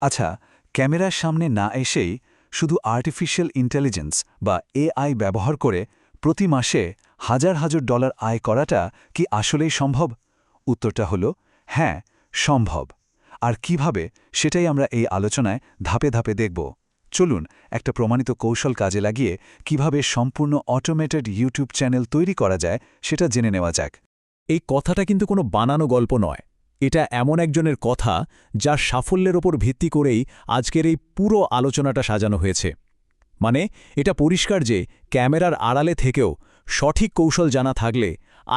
আচ্ছা, ক্যামেরার সামনে না এসেই শুধু আর্টিফিশিয়াল ইন্টেলিজেন্স বা এআই ব্যবহার করে প্রতি মাসে হাজার হাজার ডলার আয় করাটা কি আসলেই সম্ভব? উত্তরটা হলো হ্যাঁ, সম্ভব। আর কিভাবে, সেটাই আমরা এই আলোচনায় ধাপে ধাপে দেখব। চলুন একটা প্রমাণিত কৌশল কাজে লাগিয়ে কিভাবে সম্পূর্ণ অটোমেটেড ইউটিউব চ্যানেল তৈরি করা যায় সেটা জেনে নেওয়া যাক। এই কথাটা কিন্তু কোনো বানানো গল্প নয়। এটা এমন একজনের কথা যার সাফল্যের ওপর ভিত্তি করেই আজকের এই পুরো আলোচনাটা সাজানো হয়েছে। মানে এটা পরিষ্কার যে ক্যামেরার আড়ালে থেকেও সঠিক কৌশল জানা থাকলে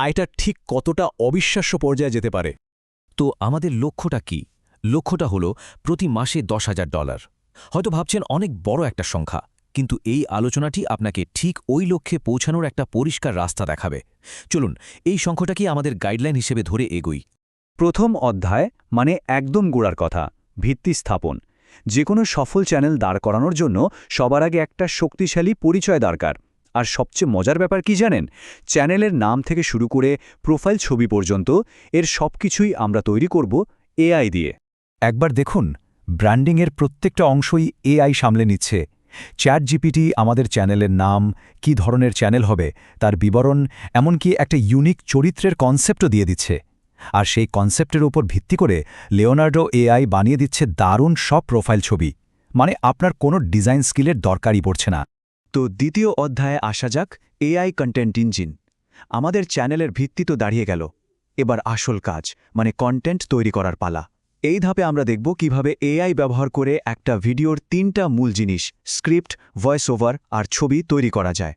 আয়টা ঠিক কতটা অবিশ্বাস্য পর্যায়ে যেতে পারে। তো আমাদের লক্ষ্যটা কি? লক্ষ্যটা হলো প্রতি মাসে $10,000। হয়তো ভাবছেন অনেক বড় একটা সংখ্যা, কিন্তু এই আলোচনাটি আপনাকে ঠিক ওই লক্ষ্যে পৌঁছানোর একটা পরিষ্কার রাস্তা দেখাবে। চলুন এই সংখ্যাটাকে আমাদের গাইডলাইন হিসেবে ধরে এগোই। প্রথম অধ্যায় মানে একদম গোড়ার কথা, ভিত্তি স্থাপন। যে কোনো সফল চ্যানেল দাঁড় করানোর জন্য সবার আগে একটা শক্তিশালী পরিচয় দরকার। আর সবচেয়ে মজার ব্যাপার কি জানেন? চ্যানেলের নাম থেকে শুরু করে প্রোফাইল ছবি পর্যন্ত এর সবকিছুই আমরা তৈরি করব এআই দিয়ে। একবার দেখুন, ব্র্যান্ডিংয়ের প্রত্যেকটা অংশই এআই সামলে নিচ্ছে। চ্যাটজিপিটি আমাদের চ্যানেলের নাম, কি ধরনের চ্যানেল হবে তার বিবরণ, এমনকি একটা ইউনিক চরিত্রের কনসেপ্টও দিয়ে দিচ্ছে। আর সেই কনসেপ্টের উপর ভিত্তি করে লিওনার্ডো এআই বানিয়ে দিচ্ছে দারুণ সব প্রোফাইল ছবি। মানে আপনার কোনো ডিজাইন স্কিলের দরকারই পড়ছে না। তো দ্বিতীয় অধ্যায়ে আসা যাক, এআই কন্টেন্ট ইঞ্জিন। আমাদের চ্যানেলের ভিত্তি তো দাঁড়িয়ে গেল, এবার আসল কাজ মানে কন্টেন্ট তৈরি করার পালা। এই ধাপে আমরা দেখব কিভাবে এআই ব্যবহার করে একটা ভিডিওর 3টা মূল জিনিস স্ক্রিপ্ট, ভয়েস ওভার আর ছবি তৈরি করা যায়।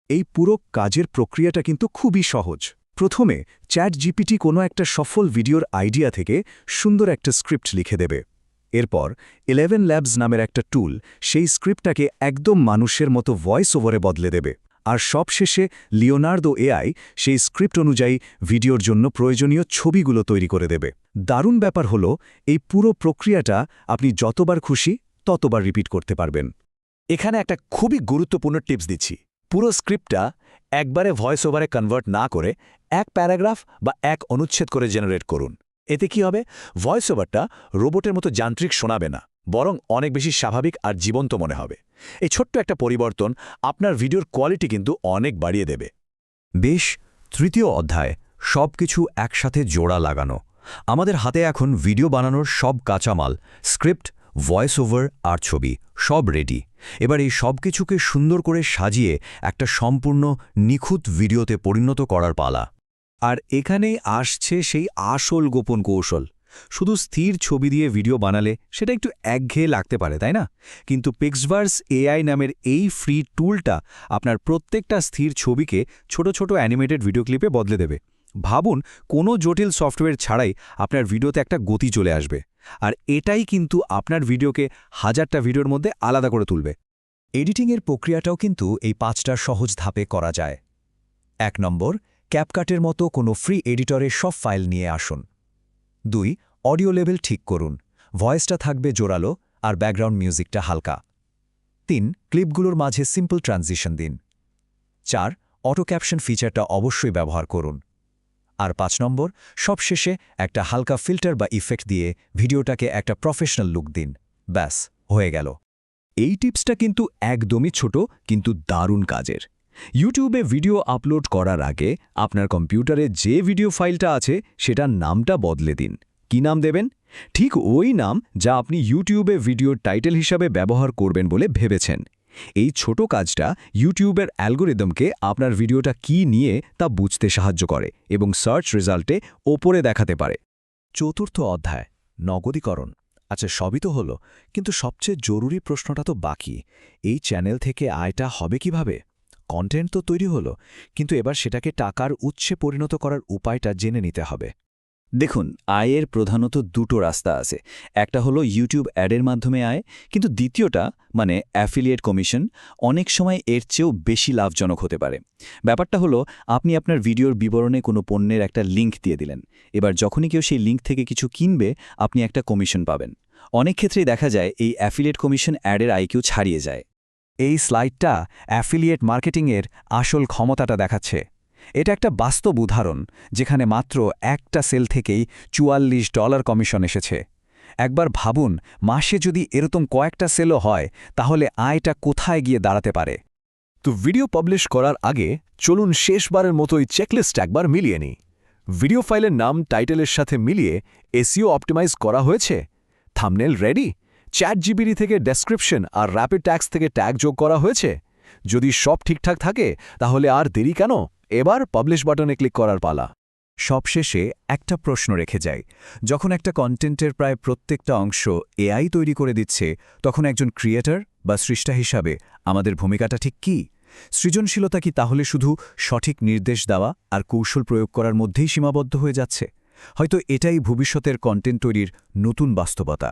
এই পুরো কাজের প্রক্রিয়াটা কিন্তু খুবই সহজ। প্রথমে চ্যাটজিপিটি কোনো একটা সফল ভিডিওর আইডিয়া থেকে সুন্দর একটা স্ক্রিপ্ট লিখে দেবে। এরপর 11 ল্যাবস নামের একটা টুল সেই স্ক্রিপ্টটাকে একদম মানুষের মতো ভয়েস ওভারে বদলে দেবে। আর সবশেষে লিওনার্দো এআই সেই স্ক্রিপ্ট অনুযায়ী ভিডিওর জন্য প্রয়োজনীয় ছবিগুলো তৈরি করে দেবে। দারুণ ব্যাপার হলো, এই পুরো প্রক্রিয়াটা আপনি যতবার খুশি ততবার রিপিট করতে পারবেন। এখানে একটা খুবই গুরুত্বপূর্ণ টিপস দিচ্ছি। পুরো স্ক্রিপ্টটা একবারে ভয়েস ওভারে কনভার্ট না করে এক প্যারাগ্রাফ বা এক অনুচ্ছেদ করে জেনারেট করুন। এতে কি হবে? ভয়েস ওভারটা রোবটের মতো যান্ত্রিক শোনাবে না, বরং অনেক বেশি স্বাভাবিক আর জীবন্ত মনে হবে। এই ছোট্ট একটা পরিবর্তন আপনার ভিডিওর কোয়ালিটি কিন্তু অনেক বাড়িয়ে দেবে। বেশ, তৃতীয় অধ্যায় সবকিছু একসাথে জোড়া লাগানো। আমাদের হাতে এখন ভিডিও বানানোর সব কাঁচামাল, স্ক্রিপ্ট, ভয়েস ওভার আর ছবি সব রেডি। এবার এই সব কিছুকে সুন্দর করে সাজিয়ে একটা সম্পূর্ণ নিখুঁত ভিডিওতে পরিণত করার পালা। আর এখানেই আসছে সেই আসল গোপন কৌশল। শুধু স্থির ছবি দিয়ে ভিডিও বানালে সেটা একটু একঘেয়ে লাগতে পারে, তাই না? কিন্তু পিক্সভার্স এআই নামের এই ফ্রি টুলটা আপনার প্রত্যেকটা স্থির ছবিকে ছোট ছোট অ্যানিমেটেড ভিডিও ক্লিপে বদলে দেবে। ভাবুন, কোনো জটিল সফটওয়্যার ছাড়াই আপনার ভিডিওতে একটা গতি চলে আসবে। আর এটাই কিন্তু আপনার ভিডিওকে হাজারটা ভিডিওর মধ্যে আলাদা করে তুলবে। এডিটিংয়ের প্রক্রিয়াটাও কিন্তু এই 5টা সহজ ধাপে করা যায়। 1 নম্বর, ক্যাপকাটের মতো কোনো ফ্রি এডিটরে সব ফাইল নিয়ে আসুন। 2, অডিও লেভেল ঠিক করুন, ভয়েসটা থাকবে জোরালো আর ব্যাকগ্রাউন্ড মিউজিকটা হালকা। 3, ক্লিপগুলোর মাঝে সিম্পল ট্রানজিশন দিন। 4, অটো ক্যাপশন ফিচারটা অবশ্যই ব্যবহার করুন। আর 5 নম্বর, সবশেষে একটা হালকা ফিল্টার বা ইফেক্ট দিয়ে ভিডিওটাকে একটা প্রফেশনাল লুক দিন। ব্যাস, হয়ে গেল। এই টিপসটা কিন্তু একদমই ছোট, কিন্তু দারুণ কাজের। ইউটিউবে ভিডিও আপলোড করার আগে আপনার কম্পিউটারে যে ভিডিও ফাইলটা আছে সেটার নামটা বদলে দিন। কি নাম দেবেন? ঠিক ওই নাম যা আপনি ইউটিউবে ভিডিওর টাইটেল হিসাবে ব্যবহার করবেন বলে ভেবেছেন। এই ছোট কাজটা ইউটিউবের অ্যালগোরিদমকে আপনার ভিডিওটা কি নিয়ে তা বুঝতে সাহায্য করে এবং সার্চ রেজাল্টে ওপরে দেখাতে পারে। চতুর্থ অধ্যায়, নগদীকরণ। আচ্ছা, সবই তো হলো, কিন্তু সবচেয়ে জরুরি প্রশ্নটা তো বাকি। এই চ্যানেল থেকে আয়টা হবে কিভাবে? কন্টেন্ট তো তৈরি হলো, কিন্তু এবার সেটাকে টাকার উৎসে পরিণত করার উপায়টা জেনে নিতে হবে। দেখুন, আয়ের প্রধানত দুটো রাস্তা আছে। একটা হলো ইউটিউব অ্যাডের মাধ্যমে আয়, কিন্তু দ্বিতীয়টা মানে অ্যাফিলিয়েট কমিশন অনেক সময় এর চেয়েও বেশি লাভজনক হতে পারে। ব্যাপারটা হলো, আপনি আপনার ভিডিওর বিবরণে কোনো পণ্যের একটা লিঙ্ক দিয়ে দিলেন। এবার যখনই কেউ সেই লিঙ্ক থেকে কিছু কিনবে, আপনি একটা কমিশন পাবেন। অনেক ক্ষেত্রেই দেখা যায় এই অ্যাফিলিয়েট কমিশন অ্যাডের আয়কেও ছাড়িয়ে যায়। এই স্লাইডটা অ্যাফিলিয়েট মার্কেটিংয়ের আসল ক্ষমতাটা দেখাচ্ছে। এটা একটা বাস্তব উদাহরণ যেখানে মাত্র একটা সেল থেকেই $44 কমিশন এসেছে। একবার ভাবুন মাসে যদি এরকম কয়েকটা সেলও হয় তাহলে আয়টা কোথায় গিয়ে দাঁড়াতে পারে। তো ভিডিও পাবলিশ করার আগে চলুন শেষবারের মতোই চেকলিস্ট একবার মিলিয়ে নিই। ভিডিও ফাইলের নাম টাইটেলের সাথে মিলিয়ে এসইও অপটিমাইজ করা হয়েছে, থাম্বনেল রেডি, চ্যাটজিপিটি থেকে ডেসক্রিপশন আর র্যাপিড ট্যাগস থেকে ট্যাগ যোগ করা হয়েছে। যদি সব ঠিকঠাক থাকে তাহলে আর দেরি কেন, এবার পাবলিশ বাটনে ক্লিক করার পালা। সবশেষে একটা প্রশ্ন রেখে যাই, যখন একটা কন্টেন্টের প্রায় প্রত্যেকটা অংশ এআই তৈরি করে দিচ্ছে, তখন একজন ক্রিয়েটর বা স্রষ্টা হিসাবে আমাদের ভূমিকাটা ঠিক কী? সৃজনশীলতা কি তাহলে শুধু সঠিক নির্দেশ দেওয়া আর কৌশল প্রয়োগ করার মধ্যেই সীমাবদ্ধ হয়ে যাচ্ছে? হয়তো এটাই ভবিষ্যতের কন্টেন্ট তৈরির নতুন বাস্তবতা।